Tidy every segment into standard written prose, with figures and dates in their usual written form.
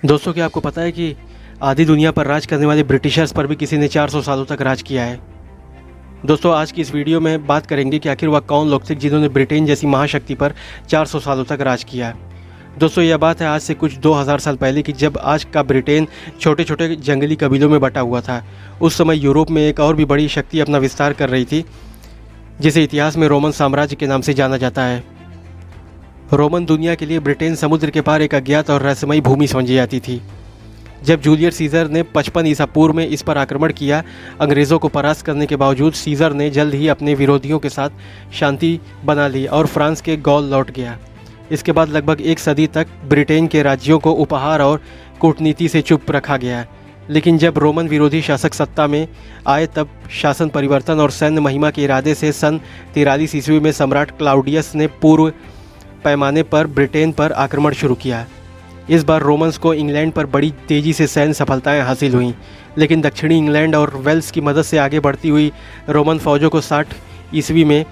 दोस्तों, क्या आपको पता है कि आधी दुनिया पर राज करने वाले ब्रिटिशर्स पर भी किसी ने 400 सालों तक राज किया है। दोस्तों, आज की इस वीडियो में बात करेंगे कि आखिर वह कौन लोग थे जिन्होंने ब्रिटेन जैसी महाशक्ति पर 400 सालों तक राज किया। दोस्तों, यह बात है आज से कुछ 2000 साल पहले की, जब आज का ब्रिटेन छोटे छोटे जंगली कबीलों में बटा हुआ था। उस समय यूरोप में एक और भी बड़ी शक्ति अपना विस्तार कर रही थी, जिसे इतिहास में रोमन साम्राज्य के नाम से जाना जाता है। रोमन दुनिया के लिए ब्रिटेन समुद्र के पार एक अज्ञात और रहस्यमयी भूमि समझी जाती थी। जब जूलियस सीजर ने 55 ईसा पूर्व में इस पर आक्रमण किया, अंग्रेज़ों को परास्त करने के बावजूद सीजर ने जल्द ही अपने विरोधियों के साथ शांति बना ली और फ्रांस के गौल लौट गया। इसके बाद लगभग एक सदी तक ब्रिटेन के राज्यों को उपहार और कूटनीति से चुप रखा गया। लेकिन जब रोमन विरोधी शासक सत्ता में आए, तब शासन परिवर्तन और सैन्य महिमा के इरादे से सन 43 ईस्वी में सम्राट क्लाउडियस ने पूर्व पैमाने पर ब्रिटेन पर आक्रमण शुरू किया। इस बार रोमन्स को इंग्लैंड पर बड़ी तेज़ी से सैन्य सफलताएं हासिल हुईं, लेकिन दक्षिणी इंग्लैंड और वेल्स की मदद से आगे बढ़ती हुई रोमन फौजों को 60 ईस्वी में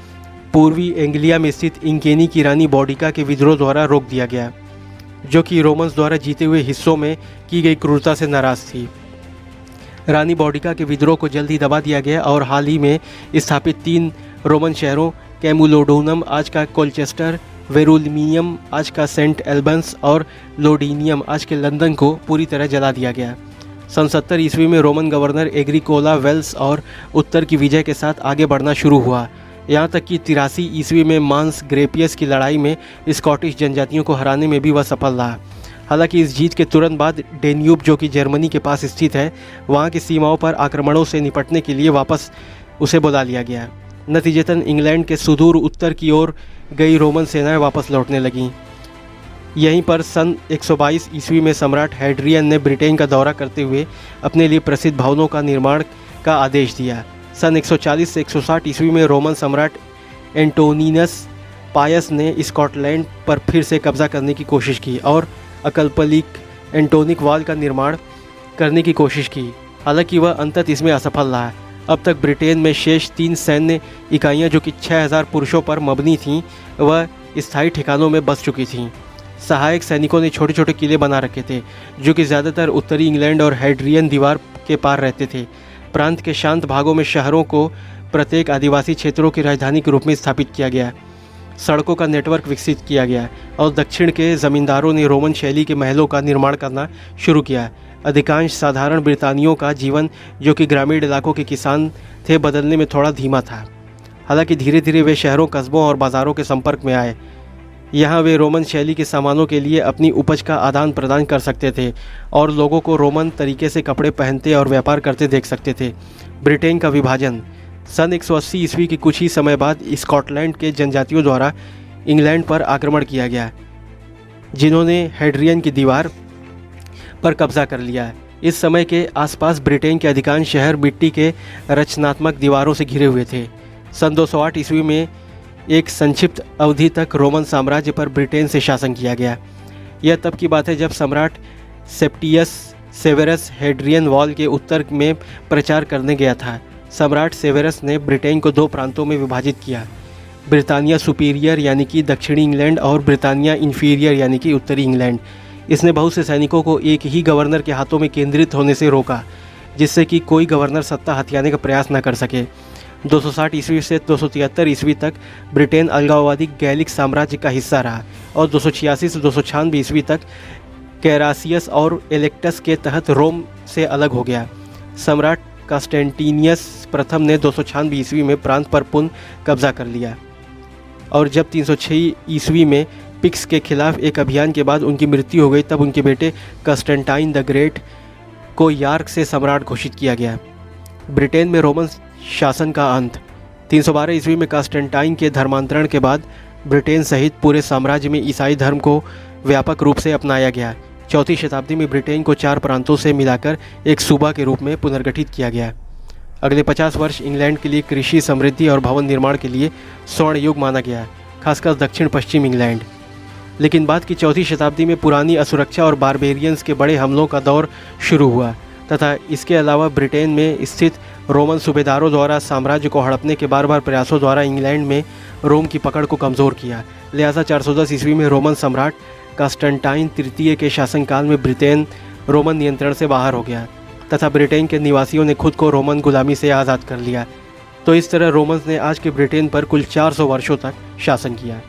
पूर्वी एंग्लिया में स्थित इंकेनी की रानी बौडिका के विद्रोह द्वारा रोक दिया गया, जो कि रोमन्स द्वारा जीते हुए हिस्सों में की गई क्रूरता से नाराज़ थी। रानी बौडिका के विद्रोह को जल्द ही दबा दिया गया और हाल ही में स्थापित 3 रोमन शहरों कैमुलोडोनम आज का कोलचेस्टर, वेरुलमिनियम आज का सेंट एल्बंस और लोडिनियम आज के लंदन को पूरी तरह जला दिया गया। सन 70 ईस्वी में रोमन गवर्नर एग्रिकोला वेल्स और उत्तर की विजय के साथ आगे बढ़ना शुरू हुआ। यहाँ तक कि 83 ईस्वी में मांस ग्रेपियस की लड़ाई में स्कॉटिश जनजातियों को हराने में भी वह सफल रहा। हालांकि इस जीत के तुरंत बाद डेन्यूब, जो कि जर्मनी के पास स्थित है, वहाँ की सीमाओं पर आक्रमणों से निपटने के लिए वापस उसे बुला लिया गया। नतीजतन इंग्लैंड के सुदूर उत्तर की ओर गई रोमन सेनाएं वापस लौटने लगीं। यहीं पर सन 122 ईस्वी में सम्राट हैड्रियन ने ब्रिटेन का दौरा करते हुए अपने लिए प्रसिद्ध भवनों का निर्माण का आदेश दिया। सन 140 से 160 ईस्वी में रोमन सम्राट एंटोनिनस पायस ने स्कॉटलैंड पर फिर से कब्जा करने की कोशिश की और अकल्पलिक एंटोनिक वॉल का निर्माण करने की कोशिश की। हालांकि वह अंततः इसमें असफल रहा। अब तक ब्रिटेन में शेष 3 सैन्य इकाइयाँ, जो कि 6000 पुरुषों पर मबनी थीं, वह स्थायी ठिकानों में बस चुकी थीं। सहायक सैनिकों ने छोटे छोटे किले बना रखे थे, जो कि ज़्यादातर उत्तरी इंग्लैंड और हैड्रियन दीवार के पार रहते थे। प्रांत के शांत भागों में शहरों को प्रत्येक आदिवासी क्षेत्रों की राजधानी के रूप में स्थापित किया गया। सड़कों का नेटवर्क विकसित किया गया और दक्षिण के ज़मींदारों ने रोमन शैली के महलों का निर्माण करना शुरू किया। अधिकांश साधारण ब्रितानियों का जीवन, जो कि ग्रामीण इलाकों के किसान थे, बदलने में थोड़ा धीमा था। हालांकि धीरे धीरे वे शहरों, कस्बों और बाज़ारों के संपर्क में आए। यहाँ वे रोमन शैली के सामानों के लिए अपनी उपज का आदान प्रदान कर सकते थे और लोगों को रोमन तरीके से कपड़े पहनते और व्यापार करते देख सकते थे। ब्रिटेन का विभाजन सन 180 ईस्वी के कुछ ही समय बाद स्कॉटलैंड के जनजातियों द्वारा इंग्लैंड पर आक्रमण किया गया, जिन्होंने हैड्रियन की दीवार पर कब्जा कर लिया। इस समय के आसपास ब्रिटेन के अधिकांश शहर मिट्टी के रचनात्मक दीवारों से घिरे हुए थे। सन 208 ईस्वी में एक संक्षिप्त अवधि तक रोमन साम्राज्य पर ब्रिटेन से शासन किया गया। यह तब की बात है जब सम्राट सेप्टियस सेवेरस हैड्रियन वॉल के उत्तर में प्रचार करने गया था। सम्राट सेवेरस ने ब्रिटेन को 2 प्रांतों में विभाजित किया, ब्रिटानिया सुपीरियर यानी कि दक्षिणी इंग्लैंड और ब्रिटानिया इन्फीरियर यानी कि उत्तरी इंग्लैंड। इसने बहुत से सैनिकों को एक ही गवर्नर के हाथों में केंद्रित होने से रोका, जिससे कि कोई गवर्नर सत्ता हथियाने का प्रयास न कर सके। 260 ईस्वी से 273 ईस्वी तक ब्रिटेन अलगाववादी गैलिक साम्राज्य का हिस्सा रहा और 286 से 296 ईस्वी तक कैरासियस और एलेक्टस के तहत रोम से अलग हो गया। सम्राट कॉन्स्टेंटिनियस प्रथम ने 296 ईस्वी में प्रांत पर पुनः कब्जा कर लिया और जब 306 ईस्वी में पिक्स के खिलाफ एक अभियान के बाद उनकी मृत्यु हो गई, तब उनके बेटे कॉन्स्टेंटाइन द ग्रेट को यार्क से सम्राट घोषित किया गया। ब्रिटेन में रोमन शासन का अंत 312 ईस्वी में कॉन्स्टेंटाइन के धर्मांतरण के बाद ब्रिटेन सहित पूरे साम्राज्य में ईसाई धर्म को व्यापक रूप से अपनाया गया। 4वीं शताब्दी में ब्रिटेन को 4 प्रांतों से मिलाकर एक सूबा के रूप में पुनर्गठित किया गया। अगले 50 वर्ष इंग्लैंड के लिए कृषि, समृद्धि और भवन निर्माण के लिए स्वर्ण युग माना गया, खासकर दक्षिण पश्चिम इंग्लैंड। लेकिन बाद की 4वीं शताब्दी में पुरानी असुरक्षा और बारबेरियंस के बड़े हमलों का दौर शुरू हुआ तथा इसके अलावा ब्रिटेन में स्थित रोमन सूबेदारों द्वारा साम्राज्य को हड़पने के बार बार प्रयासों द्वारा इंग्लैंड में रोम की पकड़ को कमज़ोर किया। लिहाजा 410 ईस्वी में रोमन सम्राट कांस्टेंटाइन तृतीय के शासनकाल में ब्रिटेन रोमन नियंत्रण से बाहर हो गया तथा ब्रिटेन के निवासियों ने खुद को रोमन गुलामी से आज़ाद कर लिया। तो इस तरह रोमन्स ने आज के ब्रिटेन पर कुल 400 वर्षों तक शासन किया।